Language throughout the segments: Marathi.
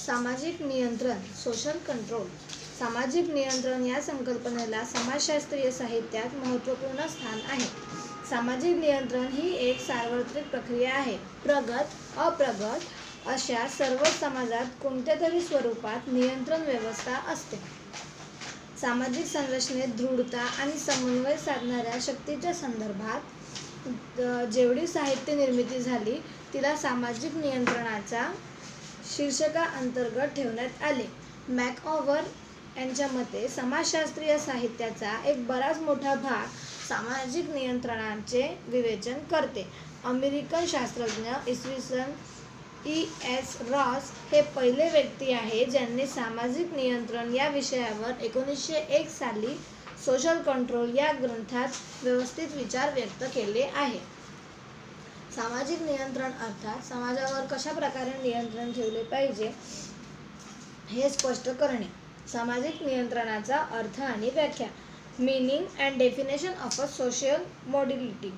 सामाजिक नियंत्रण, सोशल कंट्रोल. सामाजिक नियंत्रण या संकल्पनेला समाजशास्त्रीय साहित्यात महत्त्वपूर्ण स्थान आहे. सामाजिक नियंत्रण ही एक सार्वत्रिक प्रक्रिया आहे. प्रगत, अप्रगत अशा सर्व समाजात कोणत्या तरी स्वरूपात नियंत्रण व्यवस्था असते. सामाजिक संरचनेत दृढता आणि समन्वय साधणाऱ्या शक्तीच्या संदर्भात जेवढी साहित्य निर्मिती झाली तिला सामाजिक नियंत्रणाचा शीर्षकाअंतर्गत ठेवण्यात आले. मॅकऑव्हर यांच्या मते समाजशास्त्रीय साहित्याचा एक बराच मोठा भाग सामाजिक नियंत्रणाचे विवेचन करते. अमेरिकन शास्त्रज्ञ E.S. रॉस हे पहिले व्यक्ती आहे ज्यांनी सामाजिक नियंत्रण या विषयावर 1901 साली सोशल कंट्रोल या ग्रंथात व्यवस्थित विचार व्यक्त केले आहे. सामाजिक नियंत्रण अर्थात समाजावर कशा प्रकारे नियंत्रण ठेवले पाहिजे हे स्पष्ट करणे. सामाजिक नियंत्रणाचा अर्थ आणि व्याख्या. Meaning and definition of a social modularity.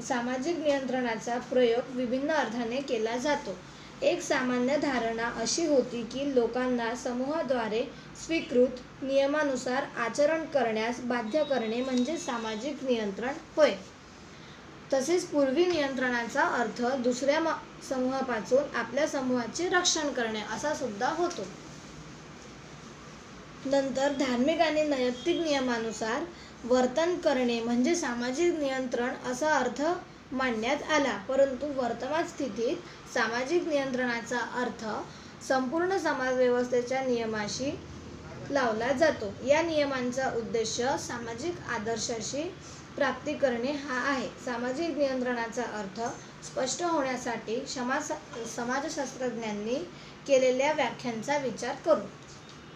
सामाजिक नियंत्रणाचा प्रयोग विभिन्न अर्थाने केला जातो. एक सामान्य धारणा अशी होती की लोकांना समूहाद्वारे स्वीकृत नियमानुसार आचरण करण्यास बाध्य करणे म्हणजे सामाजिक नियंत्रण होय. तसेच पूर्वी नियंत्रणाचा अर्थ दुसऱ्या समूहापासून आपल्या समूहाचे रक्षण करणे असा सुद्धा होतो. नंतर धार्मिक आणि नैतिक नियमानुसार वर्तन करणे म्हणजे सामाजिक नियंत्रण असा अर्थ मांडण्यात आला. परंतु वर्तमान स्थितीत सामाजिक नियंत्रणाचा अर्थ संपूर्ण समाजव्यवस्थेच्या नियमाशी लावला जातो. या नियमांचा उद्देश सामाजिक आदर्शाची प्राप्ती करणे हा आहे. सामाजिक नियंत्रणाचा अर्थ स्पष्ट होण्यासाठी समाजशास्त्रज्ञांनी केलेल्या व्याख्यांचा विचार करू.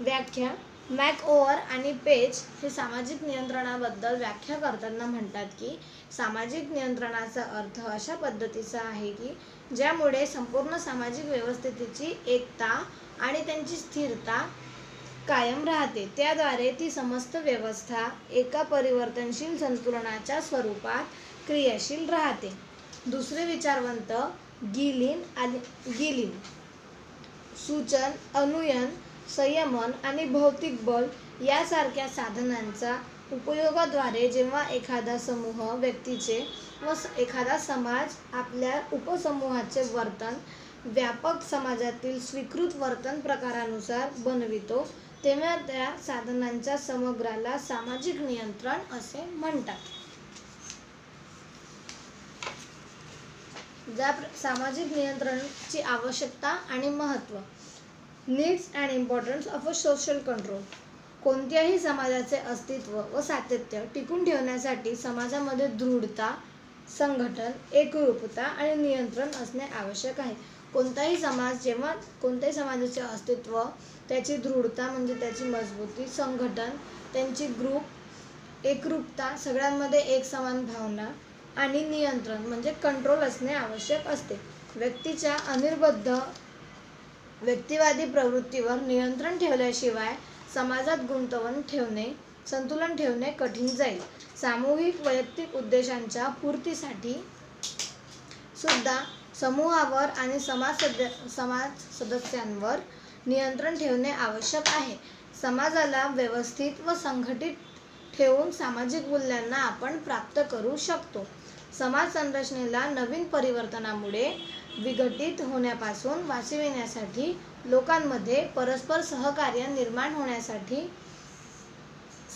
व्याख्या. मॅकओव्हर आणि पेज हे सामाजिक नियंत्रणाबद्दल व्याख्या करताना म्हणतात की सामाजिक नियंत्रणाचा अर्थ अशा पद्धतीचा आहे की ज्यामुळे संपूर्ण सामाजिक व्यवस्थेची एकता आणि त्यांची स्थिरता कायम राहते. त्याद्वारे ती समस्त व्यवस्था एका परिवर्तनशील संतुलनाच्या स्वरूपात क्रियाशील राहते. दुसरे विचारवंत गिलिन सूचन, अनुनय, संयमन आणि भौतिक बल यासारख्या साधनांच्या उपयोगाद्वारे जेव्हा एखादा समूह, व्यक्तीचे व एखादा समाज आपल्या उपसमूहाचे वर्तन व्यापक समाजातील स्वीकृत वर्तन प्रकारानुसार बनवितो तेव्हा त्या साधनांच्या समग्राला सामाजिक नियंत्रण असे म्हणतात. सामाजिक नियंत्रणाची आवश्यकता आणि महत्त्व. Needs and importance of a social control. कोणत्याही समाजाचे अस्तित्व व सातत्य टिकून ठेवण्यासाठी समाजामध्ये दृढता, संघटन, एकरूपता आणि नियंत्रण असणे आवश्यक आहे. कोणताही समाजाचे अस्तित्व, त्याची दृढता म्हणजे त्याची मजबूती, संघटन, त्यांची एकरूपता, सगळ्यांमध्ये एक समान भावना आणि नियंत्रण म्हणजे कंट्रोल असणे आवश्यक असते. व्यक्तीच्या अनिर्बंध व्यक्तिवादी प्रवृत्तीवर नियंत्रण ठेवल्याशिवाय समाजात संतुलन ठेवणे कठीण जाईल. सामूहिक वैयक्तिक उद्देशांच्या पूर्तीसाठी सुद्धा समूहावर आणि समाज सदस्यांवर नियंत्रण ठेवणे आवश्यक आहे. समाजाला व्यवस्थित व संघटित ठेवून सामाजिक मूल्यांना आपण प्राप्त करू शकतो. समाज संरचनेला नवीन परिवर्तनामुळे विघटित होण्यापासून वाचविण्यासाठी लोकांमध्ये परस्पर सहकार्य निर्माण होण्यासाठी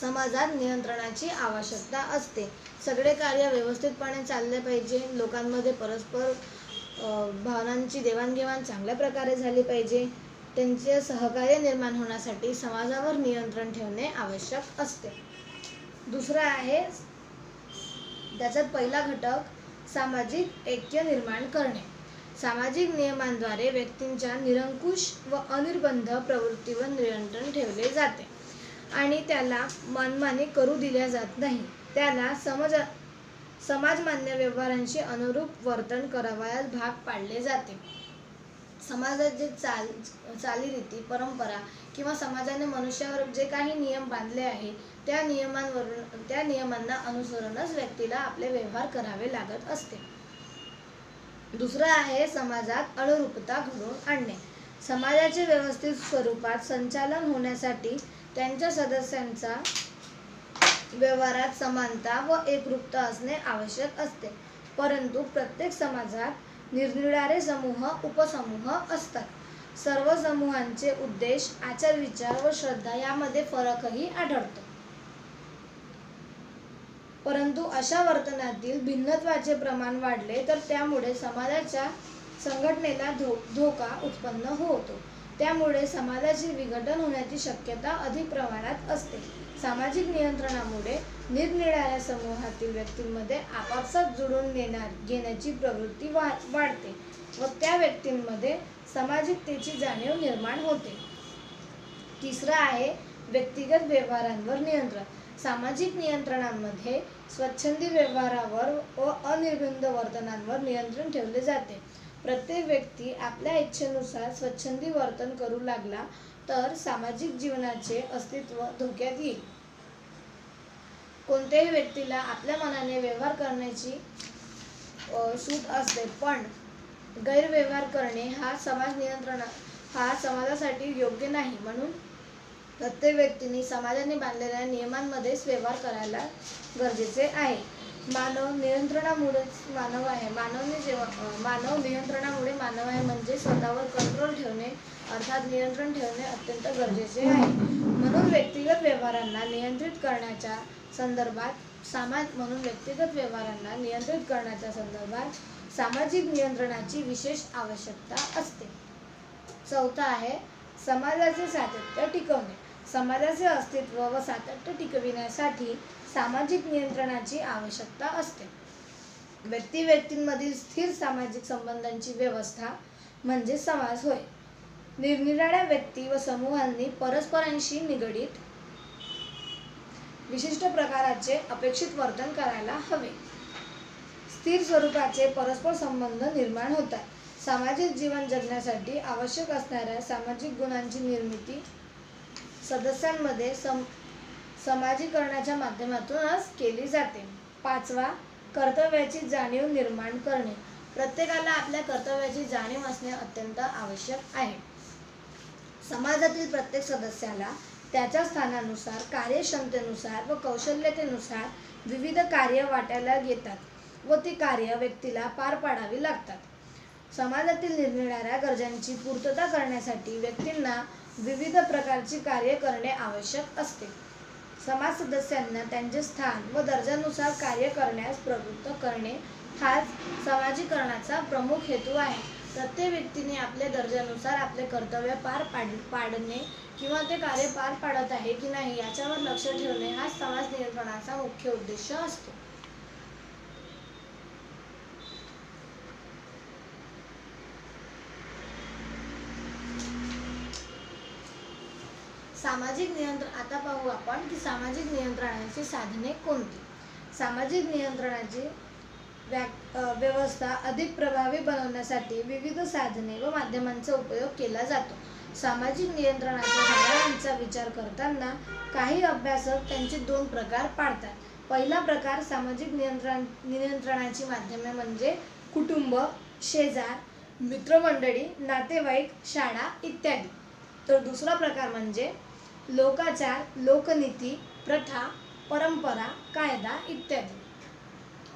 समाजात नियंत्रणाची आवश्यकता असते. सगळे कार्य व्यवस्थितपणे चालले पाहिजे. लोकांमध्ये परस्पर भावनांची देवाणघेवाण चांगल्या प्रकारे झाली पाहिजे. त्यांचे सहकार्य निर्माण होण्यासाठी समाजावर नियंत्रण ठेवणे आवश्यक असते. दुसरा आहे त्याच्यात पहिला घटक सामाजिक ऐक्य निर्माण करणे. सामाजिक नियमांद्वारे व्यक्तींच्या निरंकुश व अनिर्बंध प्रवृत्तीवर नियंत्रण ठेवले जाते आणि त्याला मनमानी करू दिल्या जात नाही. त्याला समाजमान्य व्यवहारांशी अनुरूप वर्तन करावयास भाग पाडले जाते. समाजात जे चालीरीती, परंपरा किंवा समाजाने मनुष्यावर जे काही नियम बांधले आहे त्या नियमांना अनुसरूनच व्यक्तीला आपले व्यवहार करावे लागत असते. दुसरं आहे समाजात अनुरूपता घडवून आणणे. समाजाचे व्यवस्थित स्वरूपात संचालन होण्यासाठी त्यांच्या सदस्यांचा व्यवहारात समानता व एकरूपता असणे आवश्यक असते. परंतु प्रत्येक समाजात निरनिराळे समूह उपसमूह असतात. सर्व समूहांचे उद्देश, आचार विचार व श्रद्धा यामध्ये फरकही आढळतो. परंतु अशा वर्तनातील भिन्नत्वाचे प्रमाण वाढले तर त्यामुळे समाजाच्या संघटनेला धोका उत्पन्न होतो. त्यामुळे समाजाचे विघटन होण्याची शक्यता अधिक प्रमाणात असते. सामाजिक नियंत्रणामुळे निरनिराळ्या समूहातील व्यक्तींमध्ये आपापसात जुळवून घेण्याची प्रवृत्ती वाढते व त्या व्यक्तींमध्ये सामाजिकतेची जाणीव निर्माण होते. तिसरं आहे व्यक्तिगत व्यवहारांवर नियंत्रण. सामाजिक नियंत्रणामध्ये स्वच्छंदी व्यवहारावर व अनिर्बंध वर्तनांवर नियंत्रण ठेवले जाते. प्रत्येक व्यक्ती आपल्या इच्छेनुसार स्वच्छंदी वर्तन करू लागला तर सामाजिक जीवनाचे अस्तित्व धोक्यात येईल. कोणत्याही व्यक्तीला आपल्या मनाने व्यवहार करण्याची सूट असते, पण गैरव्यवहार करणे हा समाजासाठी योग्य नाही. म्हणून प्रत्येक व्यक्तीने समाजाने बांधलेल्या नियमांमध्येच व्यवहार करायला गरजेचे आहे. मानव नियंत्रणामुळेच मानव आहे. मानव नियंत्रणामुळे मानव आहे म्हणजे स्वतःवर कंट्रोल ठेवणे अर्थात नियंत्रण ठेवणे अत्यंत गरजेचे आहे. म्हणून व्यक्तिगत व्यवहारांना नियंत्रित करण्याच्या संदर्भात सामाजिक नियंत्रणाची विशेष आवश्यकता असते. चौथा आहे समाजाचे सातत्य टिकवणे. समाजाचे अस्तित्व व सातत्य टिकविण्यासाठी सामाजिक नियंत्रणाची आवश्यकता असते. व्यक्तींमधील स्थिर सामाजिक संबंधांची व्यवस्था म्हणजे समाज होय. निरनिराळ्या व्यक्ती व समूहांनी परस्परांशी निगडीत विशिष्ट प्रकारचे अपेक्षित वर्तन करायला हवे. स्थिर स्वरूपाचे परस्पर संबंध निर्माण होतात. सामाजिक जीवन जगण्यासाठी आवश्यक असणाऱ्या सामाजिक गुणांची निर्मिती सदस्यांमध्ये समाजीकरणाच्या माध्यमातूनच केली जाते. पाचवा, कर्तव्याची जाणीव निर्माण करणे. प्रत्येकाला आपल्या कर्तव्याची जाणीव असणे अत्यंत आवश्यक आहे. समाजातील प्रत्येक सदस्याला त्याच्या स्थानानुसार, कार्यक्षमतेनुसार व कौशल्यतेनुसार विविध कार्य वाट्याला येतात व ती कार्य व्यक्तीला पार पाडावी लागतात. समाजातील निरनिराळ्या गरजांची पूर्तता करण्यासाठी व्यक्तींना विविध प्रकारची कार्य करणे आवश्यक असते. समाज सदस्यांना त्यांचे स्थान व दर्जानुसार कार्य करण्यास प्रवृत्त करणे हाच समाजीकरणाचा प्रमुख हेतू आहे. प्रत्येक व्यक्तीने आपल्या दर्जानुसार आपले कर्तव्य पार पाडणे किंवा ते कार्य पार पाडत आहे की नाही याच्यावर लक्ष ठेवणे हा समाज नियंत्रणाचा मुख्य उद्देश असतो. सामाजिक नियंत्रण. आता पाहू आपण की सामाजिक नियंत्रणाची साधने कोणती. सामाजिक नियंत्रणाची व्यवस्था अधिक प्रभावी बनवण्यासाठी विविध साधने व माध्यमांचा उपयोग केला जातो. सामाजिक नियंत्रणाच्या साधनांचा विचार करताना काही अभ्यासक त्यांचे दोन प्रकार पाडतात. पहिला प्रकार सामाजिक नियंत्रणाची माध्यमे म्हणजे कुटुंब, शेजार, मित्रमंडळी, नातेवाईक, शाळा इत्यादी. तर दुसरा प्रकार म्हणजे लोकाचार, लोकनीती, प्रथा, परंपरा, कायदा इत्यादी.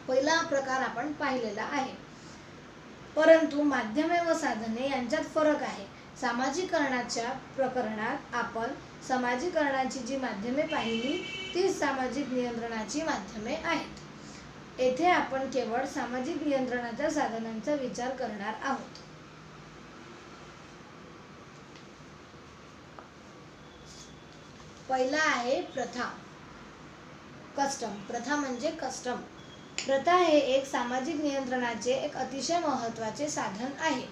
पहिला प्रकार आपण पाहिलेला आहे. परंतु माध्यमे व साधने यांच्यात फरक आहे. सामाजीकरणाच्या प्रकरणात आपण समाजीकरणाची जी माध्यमे पाहिली तीच सामाजिक नियंत्रणाची माध्यमे आहेत. येथे आपण केवळ सामाजिक नियंत्रणाच्या साधनांचा विचार करणार आहोत. पहिला आहे प्रथा, कस्टम. प्रथा म्हणजे कस्टम. प्रथा हे एक सामाजिक नियंत्रणाचे एक अतिशय महत्त्वाचे साधन आहे.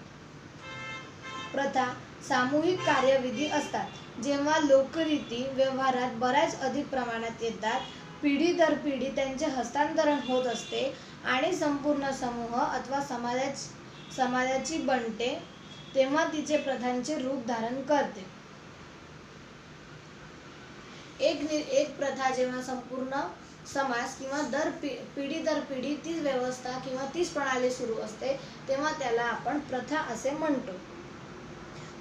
प्रथा सामूहिक कार्यविधी असतात. जेव्हा लोकरीती व्यवहारात बऱ्याच अधिक प्रमाणात येतात, पिढी दर पिढी त्यांचे हस्तांतरण होत असते आणि संपूर्ण समूह अथवा समाजाची बनते, तेव्हा तिचे प्रथांचे रूप धारण करते. एक प्रथा जेव्हा संपूर्ण समाज किंवा पिढी दर पिढी तीच व्यवस्था किंवा तीच प्रणाली सुरू असते तेव्हा त्याला आपण प्रथा असे म्हणतो.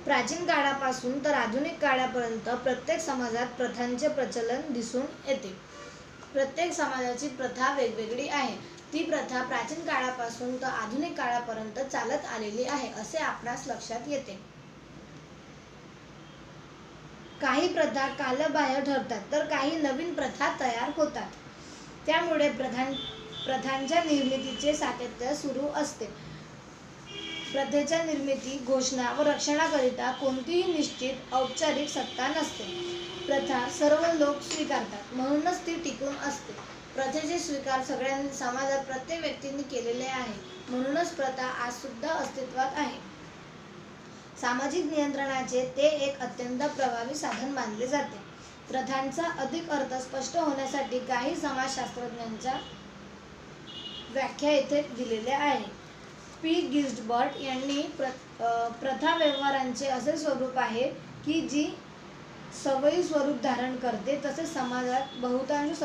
प्राचीन काळापासून तर आधुनिक काळापर्यंत प्रत्येक समाजात प्रथांचे प्रचलन दिसून येते. प्रत्येक समाजाची प्रथा वेगवेगळी आहे. ती प्रथा प्राचीन काळापासून तर आधुनिक काळापर्यंत चालत आलेली आहे असे आपणास लक्षात येते. काही प्रथा कालबाह्य ठरतात तर काही नवीन प्रथा तयार होतात. त्यामुळे प्रथांच्या निर्मितीचे सातत्य सुरू असते. प्रथेच्या निर्मिती, घोषणा व रक्षणाकरिता कोणतीही निश्चित औपचारिक सत्ता नसते. प्रथा सर्व लोक स्वीकारतात म्हणूनच ती टिकून असते. प्रथेचे स्वीकार सगळ्यांनी समाजात प्रत्येक व्यक्तीने केलेले आहे म्हणूनच प्रथा आज सुद्धा अस्तित्वात आहे. सामाजिक नियंत्रणाचे ते एक अत्यंत प्रभावी साधन मानले जाते. प्रथांचा अधिक अर्थ स्पष्ट होण्यासाठी काही समाजशास्त्रज्ञांच्या व्याख्या येथे दिलेल्या आहे. पी. गिल्सबर्ट यांनी प्रथा व्यवहारांचे असे स्वरूप आहे की जी सवयी स्वरूप धारण करते तसेच समाजात बहुतांश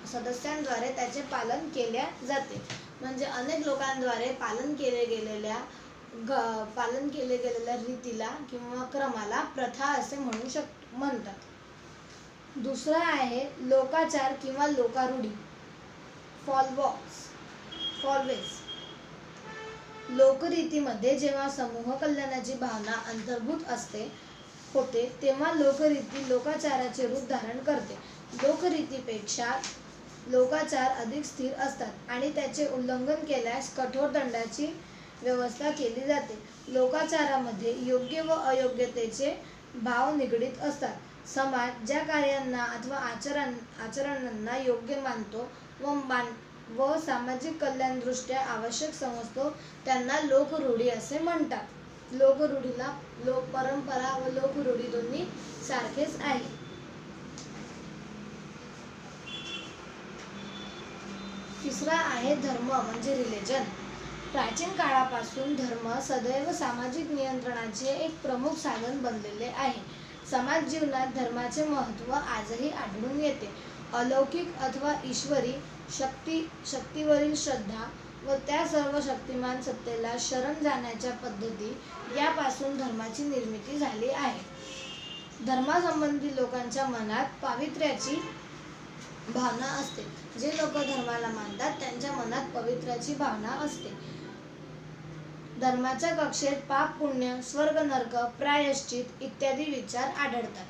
सदस्यांद्वारे त्याचे पालन केले जाते. म्हणजे अनेक लोकांद्वारे पालन केले गेलेल्या रीतीला किंवा क्रमाला प्रथा असे म्हणतात. दुसरा आहे लोकाचार किंवा लोकारूढी, फॉलवेज. लोकरीतीमध्ये जेव्हा समूह कल्याणाची भावना अंतर्भूत होते तेव्हा लोकरीती लोकाचाराचे रूप धारण करते. लोकरीतीपेक्षा लोकाचार अधिक स्थिर असतात आणि त्याचे उल्लंघन केल्यास कठोर दंडाची व्यवस्था केली जाते. लोकाचारामध्ये योग्य व अयोग्यतेचे भाव निगडीत असतात. समाज ज्या कार्यांना अथवा आचरणांना योग्य मानतो व सामाजिक कल्याणदृष्ट्या आवश्यक समजतो त्यांना लोकरूढी असे म्हणतात. लोकरूढीला परंपरा व लोकरूढी दोन्ही सारखेच आहे. तिसरा आहे धर्म म्हणजे रिलिजन. प्राचीन काळापासून धर्म सदैव सामाजिक नियंत्रणाचे एक प्रमुख साधन बनलेले आहे. समाज जीवनात धर्माचे महत्त्व आजही आढळून येते. अलौकिक अथवा ईश्वरी शक्तीवरील श्रद्धा व त्या सर्व शक्तिमान सत्तेला शरण जाण्याच्या पद्धती यापासून धर्माची निर्मिती झाली आहे. धर्मासंबंधी लोकांच्या मनात पावित्र्याची भावना असते. जे लोक धर्माला मानतात त्यांच्या मनात पवित्र्याची भावना असते. धर्माच्या कक्षेत पाप पुण्य, स्वर्ग नरक, प्रायश्चित इत्यादी विचार आढळतात.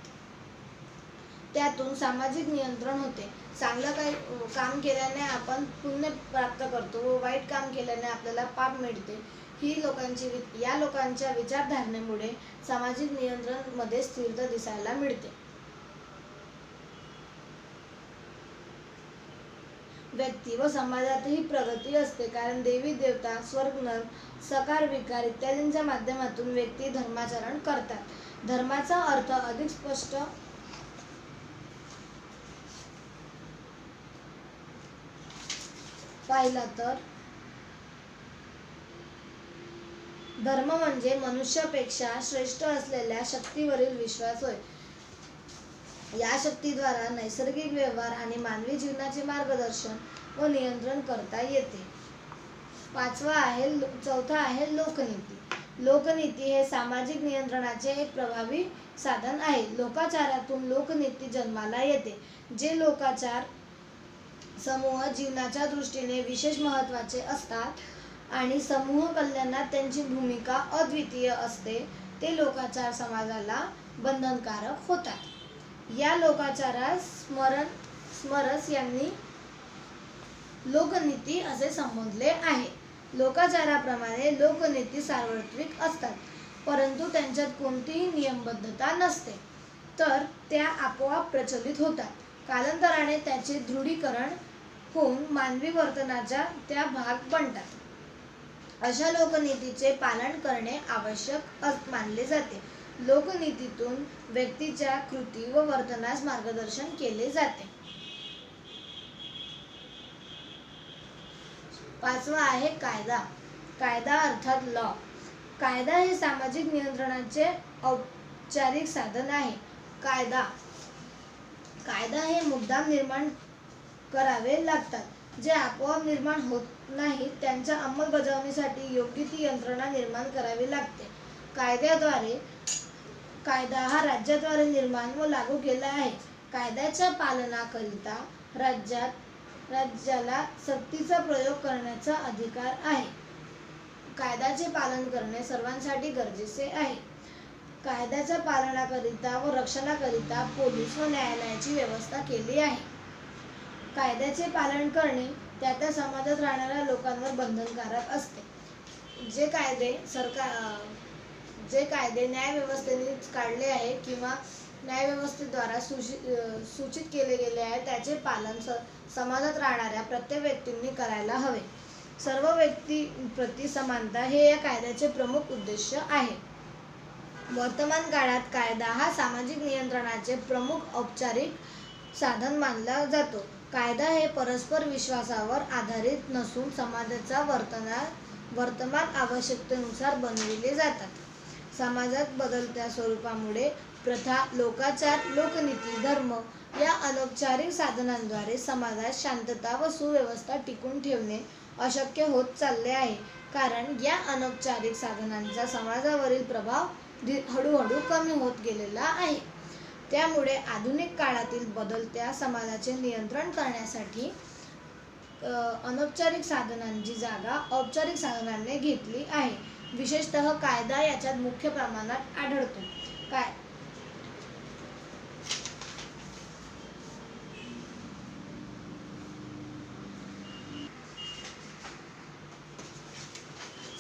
त्यातून सामाजिक नियंत्रण होते. चांगलं काही काम केल्याने आपण पुण्य प्राप्त करतो व वाईट काम केल्याने आपल्याला पाप मिळते. या लोकांच्या विचारधारणेमुळे सामाजिक नियंत्रण मध्ये स्थिरता दिसायला मिळते. व्यक्ती व समाजातही प्रगती असते कारण देवी देवता, स्वर्ग नरक, सकार विकार इत्यादींच्या माध्यमातून व्यक्ती धर्माचरण करतात. धर्माचा अर्थ अधिक स्पष्ट पाहिला तर धर्म म्हणजे मनुष्यापेक्षा श्रेष्ठ असलेल्या शक्तीवरील विश्वास होय. या शक्तीद्वारा नैसर्गिक व्यवहार आणि मानवी जीवनाचे मार्गदर्शन व नियंत्रण करता येते. चौथा आहे लोकनीती. लोकनीती हे सामाजिक नियंत्रणाचे एक प्रभावी साधन आहे. लोकाचारातून लोकनीती जन्माला येते. जे लोकाचार समूह जीवनाच्या दृष्टीने विशेष महत्त्वाचे असतात आणि समूह कल्याणात त्यांची भूमिका अद्वितीय असते ते लोकाचार समाजाला बंधनकारक होतात. या लोकाचारास स्मरस यांनी लोकनीती असे संबोधले आहे. लोकाचाराप्रमाणे लोकनीती सार्वत्रिक असतात परंतु त्यांच्यात कोणतीही नियमबद्धता नसते तर त्या आपोआप प्रचलित होतात. कालांतराने त्याचे दृढीकरण होऊन मानवी वर्तनाचा त्या भाग बनतात. अशा लोकनीतीचे पालन करणे आवश्यक मानले जाते. लोकनीतीतून व्यक्तीच्या कृती व वर्तनास मार्गदर्शन केले जाते. पाचवा आहे कायदा. कायदा अर्थात लॉ. कायदा हे सामाजिक नियंत्रणाचे औपचारिक साधन आहे. कायदा हे मुद्दाम निर्माण करावे लागतात जे आपोआप निर्माण होत नाहीत. त्यांच्या अंमलबजावणीसाठी योग्य ती यंत्रणा निर्माण करावी लागते. कायद्याद्वारे कायदा हा राज्याद्वारे निर्माण व लागू केला आहे. कायद्याच्या पालनाकरिता राज्याला सक्तीचा प्रयोग करण्याचा अधिकार आहे. कायद्याचे पालन करणे सर्वांसाठी गरजेचे आहे. कायद्याच्या पालनाकरिता व रक्षणाकरिता पोलीस व न्यायालयाची व्यवस्था केली आहे. कायद्याचे पालन करणे त्या समाजात राहणाऱ्या लोकांवर बंधनकारक असते. जे कायदे न्यायव्यवस्थेने काढले आहे किंवा न्यायव्यवस्थेद्वारा सूचित केले गेले आहे त्याचे पालन समाजात राहणाऱ्या प्रत्येक व्यक्तींनी करायला हवे. सर्व व्यक्ती प्रति समानता हे या कायद्याचे प्रमुख उद्देश आहे. वर्तमान काळात कायदा हा सामाजिक नियंत्रणाचे प्रमुख औपचारिक साधन मानला जातो. कायदा हे परस्पर विश्वासावर आधारित नसून समाजाच्या वर्तमान आवश्यकतेनुसार बनविले जातात. समाजात बदलत्या स्वरूपामुळे प्रथा, लोकाचार, लोकनीती, धर्म या अनौपचारिक साधनांद्वारे समाजात शांतता व सुव्यवस्था टिकून ठेवणे अशक्य होत चालले आहे. कारण या अनौपचारिक साधनांचा समाजावरील प्रभाव हळूहळू कमी होत गेलेला आहे. त्यामुळे आधुनिक काळातील बदलत्या समाजाचे नियंत्रण करण्यासाठी अनौपचारिक साधनांची जागा औपचारिक साधनांनी घेतली आहे. विशेषतः कायदा याच्यात मुख्य प्रमाणात आढळतो.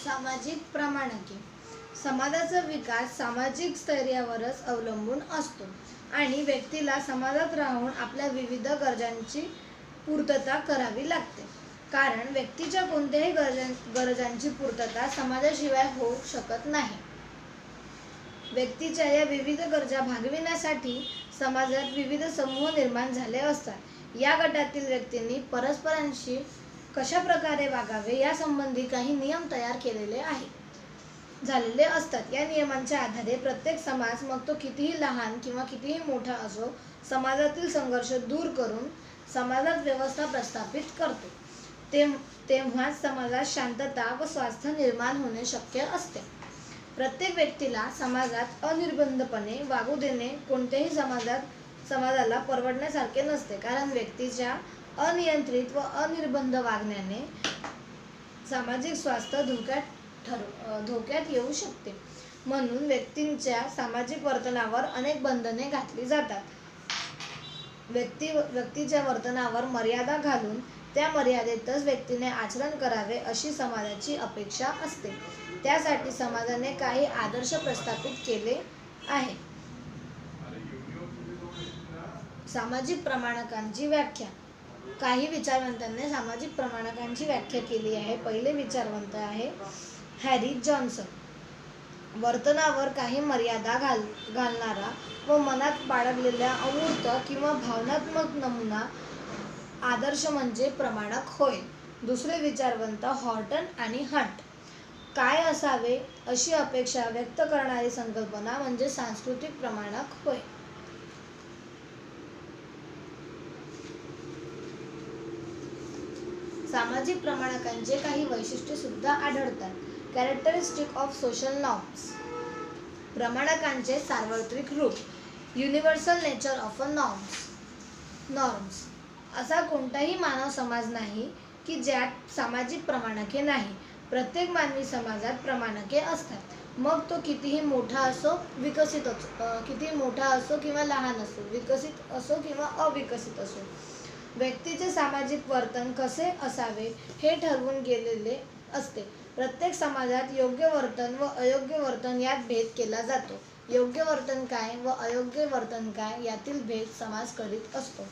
सामाजिक प्रमाणके. समाजाचा विकास सामाजिक स्तरावरच अवलंबून असतो आणि व्यक्तीला समाजात राहून आपल्या विविध गरजांची पूर्तता करावी लागते. कारण व्यक्तीच्या कोणत्याही गरजांची पूर्तता समाजाशिवाय होऊ शकत नाही. व्यक्तीच्या या विविध गरजा भागविण्यासाठी समाजात विविध समूह निर्माण झाले असतात. या गटातील व्यक्तींनी परस्परांशी कशा प्रकारे वागावे यासंबंधी काही नियम तयार झालेले असतात. या नियमांच्या आधारे प्रत्येक समाज, मग तो कितीही लहान किंवा कितीही मोठा असो, समाजातील संघर्ष दूर करून समाजात व्यवस्था प्रस्थापित करतो. तेव्हाच समाजात शांतता व स्वास्थ्य निर्माण होणे शक्य असते. प्रत्येक व्यक्तीला समाजात अनिर्बंधपणे वागू देणे कोणत्याही समाजाला परवडण्यासारखे नसते. कारण व्यक्तीच्या अनियंत्रित व अनिर्बंध वागण्याने सामाजिक स्वास्थ्य धोक्यात येऊ शकते. म्हणून व्यक्तींच्या सामाजिक वर्तनावर अनेक बंधने घातली जातात. व्यक्तीच्या वर्तनावर मर्यादा घालून त्या मर्यादेतच व्यक्तीने आचरण करावे अशी समाजाची अपेक्षा असते. त्यासाठी समाजाने काही आदर्श प्रस्थापित केले आहेत. सामाजिक प्रमाणकांची व्याख्या. काही विचारवंतांनी सामाजिक प्रमाणकांची व्याख्या केली आहे. पहिले विचारवंत आहे हॅरी जॉन्सन. वर्तनावर काही मर्यादा घालणारा व मनात बाळगलेला अमूर्त किंवा भावनात्मक नमुना आदर्श म्हणजे प्रमाणक होय. दुसरे विचारवंत हॉर्टन आणि हंट. काय असावे अशी अपेक्षा व्यक्त करणारी संकल्पना म्हणजे सांस्कृतिक प्रमाणक होय. सामाजिक प्रमाणकांचे काही वैशिष्ट्ये सुद्धा आढळतात. Characteristic of social norms. प्रमाणकांचे सार्वत्रिक रूप. Universal nature of a norms. असा कोणताही मानव समाज नाही की ज्यात सामाजिक प्रमाणके नाही. प्रत्येक मानवी समाजात प्रमाणके असतात. मग तो कितीही मोठा असो किंवा लहान असो, विकसित असो किंवा अविकसित असो, व्यक्तीचे सामाजिक वर्तन कसे असावे हे ठरवून गेलेले असते. प्रत्येक समाजात योग्य वर्तन व अयोग्य वर्तन यात भेद केला जातो. योग्य वर्तन काय व अयोग्य वर्तन काय यातील भेद समाज करीत असतो.